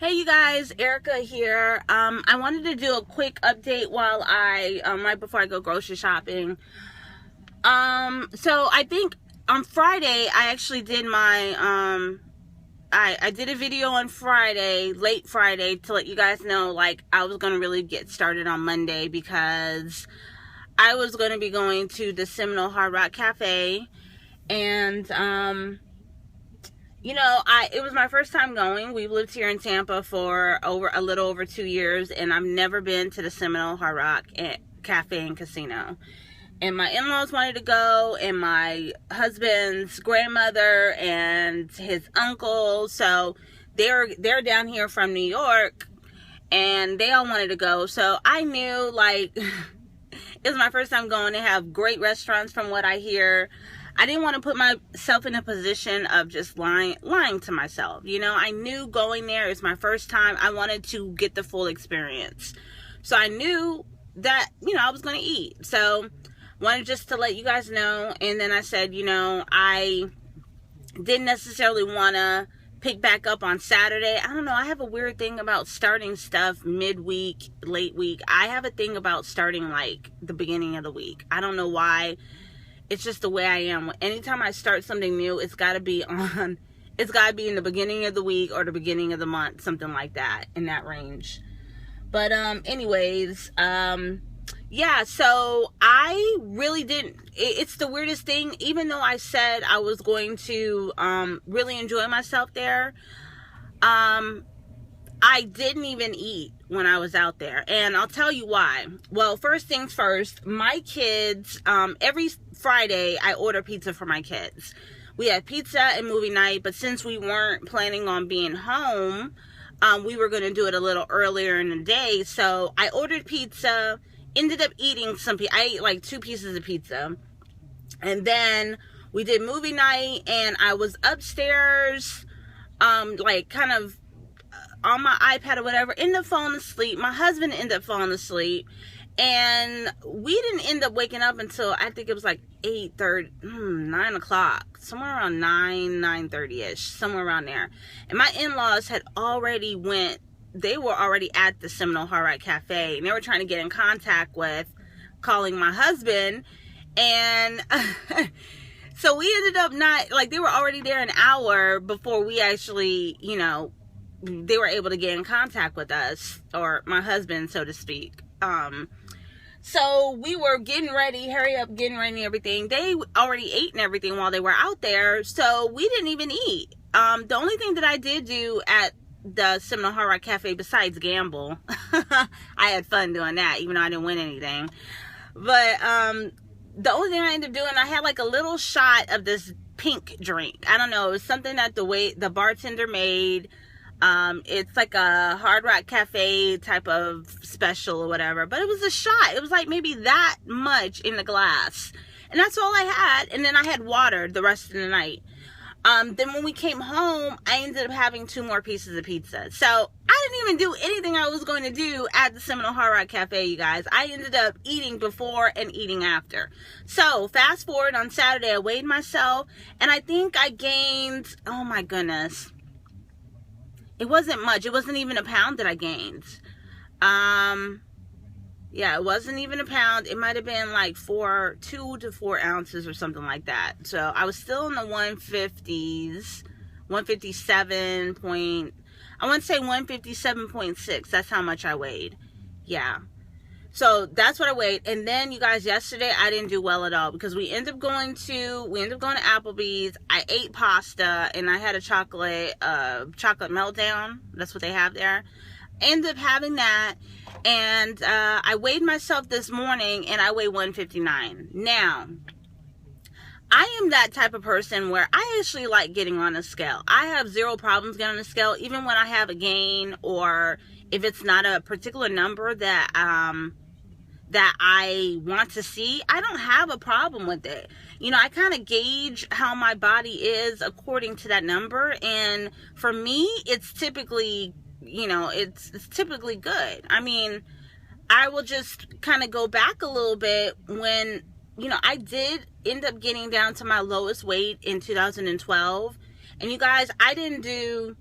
Hey you guys, Erica here. I wanted to do a quick update while right before I go grocery shopping. So I think on Friday, I actually did I did a video on Friday, late Friday, to let you guys know, like, I was going to really get started on Monday because I was going to be going to the Seminole Hard Rock Cafe, and, it was my first time going. We've lived here in Tampa for a little over 2 years, and I've never been to the Seminole Hard Rock Cafe and Casino. And my in-laws wanted to go, and my husband's grandmother and his uncle. So they're down here from New York, and they all wanted to go. So I knew, like, it was my first time going. They have great restaurants from what I hear. I didn't want to put myself in a position of just lying to myself. I knew going there, it's my first time. I wanted to get the full experience. So I knew that, I was going to eat. So wanted just to let you guys know. And then I said, I didn't necessarily want to pick back up on Saturday. I don't know. I have a weird thing about starting stuff midweek, late week. I have a thing about starting like the beginning of the week. I don't know why. It's just the way I am. Anytime I start something new, it's got to be in the beginning of the week or the beginning of the month, something like that, in that range. But anyways, yeah, so I really didn't, it's the weirdest thing. Even though I said I was going to really enjoy myself there, I didn't even eat when I was out there. And I'll tell you why. Well, first things first, my kids, every Friday I order pizza for my kids. We had pizza and movie night, but since we weren't planning on being home, we were going to do it a little earlier in the day. So I ordered pizza, ended up eating I ate like 2 pieces of pizza. And then we did movie night, and I was upstairs, like kind of on my iPad or whatever, ended up falling asleep. My husband ended up falling asleep, and we didn't end up waking up until I think it was like 9 o'clock, somewhere around 9:30ish, somewhere around there. And my in-laws had already they were already at the Seminole Hard Rock Cafe, and they were trying to get in contact with calling my husband, and so we ended up they were already there an hour before we actually, they were able to get in contact with us, or my husband, so to speak. So we were getting ready, getting ready and everything. They already ate and everything while they were out there, so we didn't even eat. The only thing that I did do at the Seminole Hard Rock Cafe, besides gamble, I had fun doing that, even though I didn't win anything. But the only thing I ended up doing, I had like a little shot of this pink drink. I don't know, it was something that the bartender made. It's like a Hard Rock Cafe type of special or whatever, but it was a shot. It was like maybe that much in the glass, and that's all I had. And then I had water the rest of the night. Then when we came home, I ended up having 2 more pieces of pizza. So I didn't even do anything I was going to do at the Seminole Hard Rock Cafe, you guys. I ended up eating before and eating after. So fast forward, on Saturday, I weighed myself, and I think I gained, oh my goodness, it wasn't much. It wasn't even a pound that I gained. Yeah, it wasn't even a pound. It might have been like 2 to 4 ounces or something like that. So I was still in the 150s, 157 point, I want to say 157.6. That's how much I weighed. Yeah. So that's what I weighed. And then, you guys, yesterday I didn't do well at all, because we ended up going to Applebee's. I ate pasta, and I had a chocolate meltdown. That's what they have there. Ended up having that, and I weighed myself this morning, and I weigh 159. Now, I am that type of person where I actually like getting on a scale. I have 0 problems getting on a scale, even when I have a gain, or if it's not a particular number that I want to see. I don't have a problem with it. I kind of gauge how my body is according to that number, and for me, it's typically, it's typically good. I mean, I will just kind of go back a little bit when, I did end up getting down to my lowest weight in 2012. And you guys, I didn't do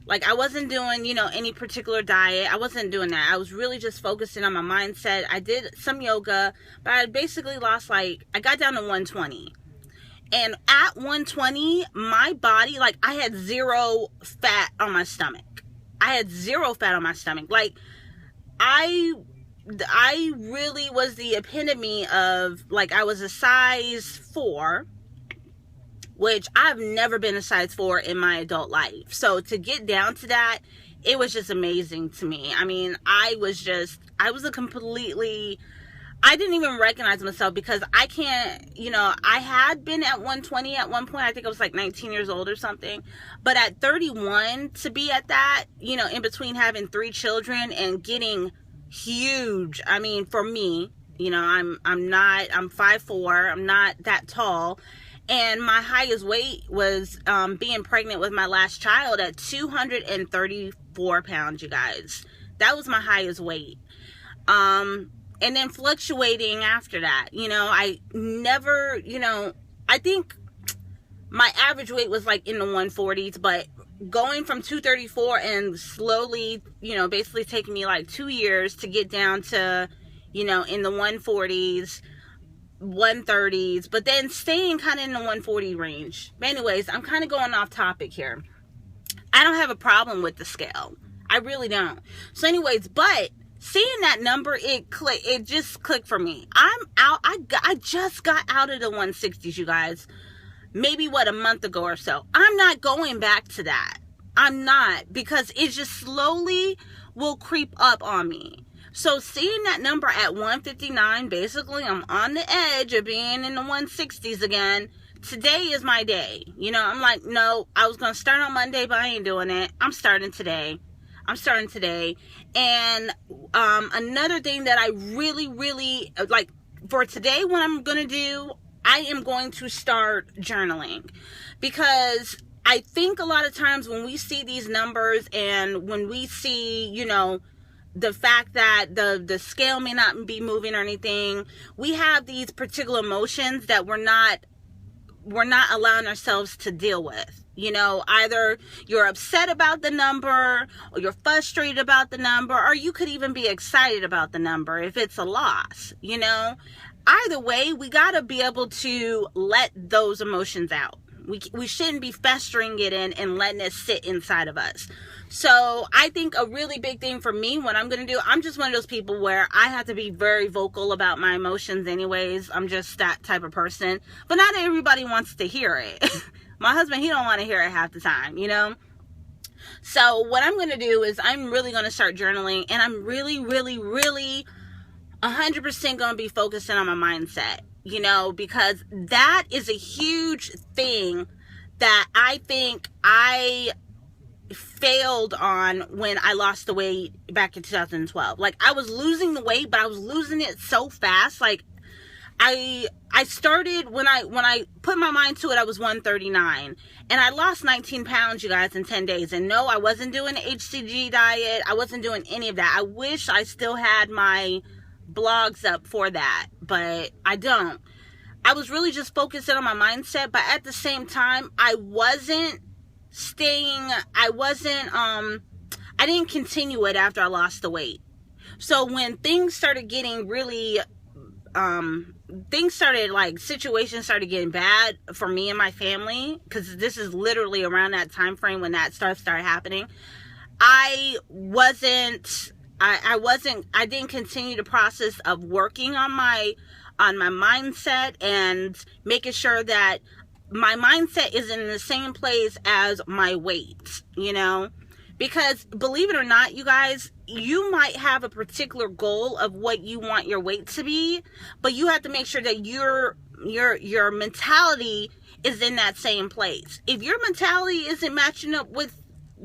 Like, I wasn't doing, any particular diet. I wasn't doing that. I was really just focusing on my mindset. I did some yoga, but I basically lost, I got down to 120. And at 120, my body, I had zero fat on my stomach. I had zero fat on my stomach. I really was the epitome of, I was a size 4, which I've never been a size 4 in my adult life. So to get down to that, it was just amazing to me. I mean, I didn't even recognize myself, because I can't, I had been at 120 at one point. I think I was 19 years old or something. But at 31, to be at that, in between having 3 children and getting huge. I mean, for me, I'm 5'4", I'm not that tall. And my highest weight was being pregnant with my last child at 234 pounds, you guys. That was my highest weight. And then fluctuating after that, I never, I think my average weight was in the 140s, but going from 234 and slowly, basically taking me 2 years to get down to, in the 140s, 130s, but then staying kind of in the 140 range. But anyways, I'm kind of going off topic here. I don't have a problem with the scale. I really don't. So anyways, but seeing that number, it just clicked for me. I'm out. I just got out of the 160s, you guys. Maybe a month ago or so. I'm not going back to that. I'm not, because it just slowly will creep up on me. So seeing that number at 159, basically I'm on the edge of being in the 160s again. Today is my day. I'm no, I was going to start on Monday, but I ain't doing it. I'm starting today. And another thing that I really, really for today, what I'm going to do, I am going to start journaling, because I think a lot of times when we see these numbers and when we see, the fact that the scale may not be moving or anything, we have these particular emotions that we're not allowing ourselves to deal with. Either you're upset about the number, or you're frustrated about the number, or you could even be excited about the number if it's a loss. Either way, we got to be able to let those emotions out. We shouldn't be festering it in and letting it sit inside of us. So I think a really big thing for me, what I'm going to do, I'm just one of those people where I have to be very vocal about my emotions anyways. I'm just that type of person. But not everybody wants to hear it. My husband, he don't want to hear it half the time, So what I'm going to do is I'm really going to start journaling, and I'm really, really, really 100% going to be focusing on my mindset, because that is a huge thing that I think I failed on when I lost the weight back in 2012. I was losing the weight, but I was losing it so fast. I started when I put my mind to it, I was 139, and I lost 19 pounds, you guys, in 10 days. And no, I wasn't doing the HCG diet. I wasn't doing any of that. I wish I still had my blogs up for that, but I don't. I was really just focusing on my mindset, but at the same time, I didn't continue it after I lost the weight. So when things started getting really, situations started getting bad for me and my family, because this is literally around that time frame when that started happening, I didn't continue the process of working on my mindset and making sure that my mindset is in the same place as my weight, because believe it or not, you guys, you might have a particular goal of what you want your weight to be, but you have to make sure that your mentality is in that same place. If your mentality isn't matching up with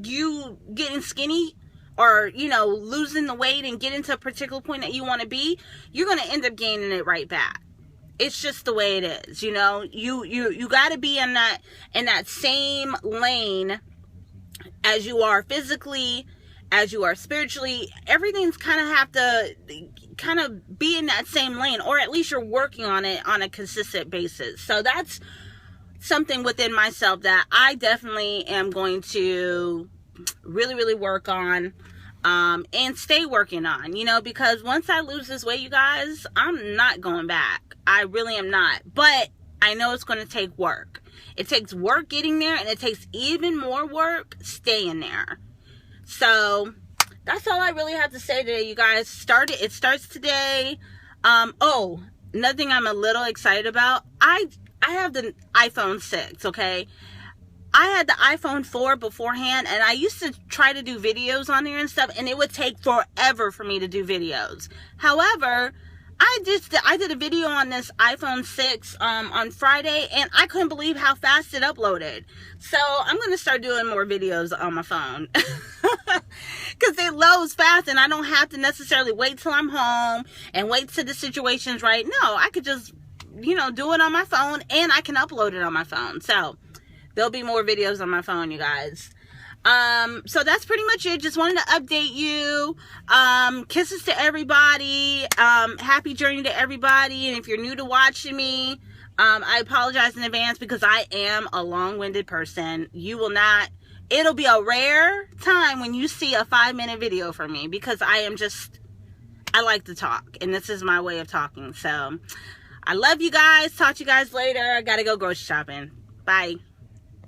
you getting skinny, or, losing the weight and getting to a particular point that you want to be, you're going to end up gaining it right back. It's just the way it is. You got to be in that same lane as you are physically, as you are spiritually. Everything's kind of have to kind of be in that same lane, or at least you're working on it on a consistent basis. So that's something within myself that I definitely am going to really, really work on, and stay working on, you know, because once I lose this weight, you guys, I'm not going back. I really am not. But I know it's going to take work. It takes work getting there, and it takes even more work staying there. So that's all I really have to say today, you guys. It starts today. Oh, another thing I'm a little excited about. I have the iPhone 6, okay? I had the iPhone 4 beforehand, and I used to try to do videos on there and stuff, and it would take forever for me to do videos. However, I did a video on this iPhone 6 on Friday, and I couldn't believe how fast it uploaded. So I'm going to start doing more videos on my phone. Because it loads fast, and I don't have to necessarily wait till I'm home and wait till the situation's right. No, I could just, you know, do it on my phone, and I can upload it on my phone. So there'll be more videos on my phone, you guys. So that's pretty much it. Just wanted to update you. Kisses to everybody. Happy journey to everybody. And if you're new to watching me, I apologize in advance because I am a long-winded person. It'll be a rare time when you see a 5-minute video from me, because I like to talk, and this is my way of talking. So I love you guys. Talk to you guys later. I gotta go grocery shopping. Bye.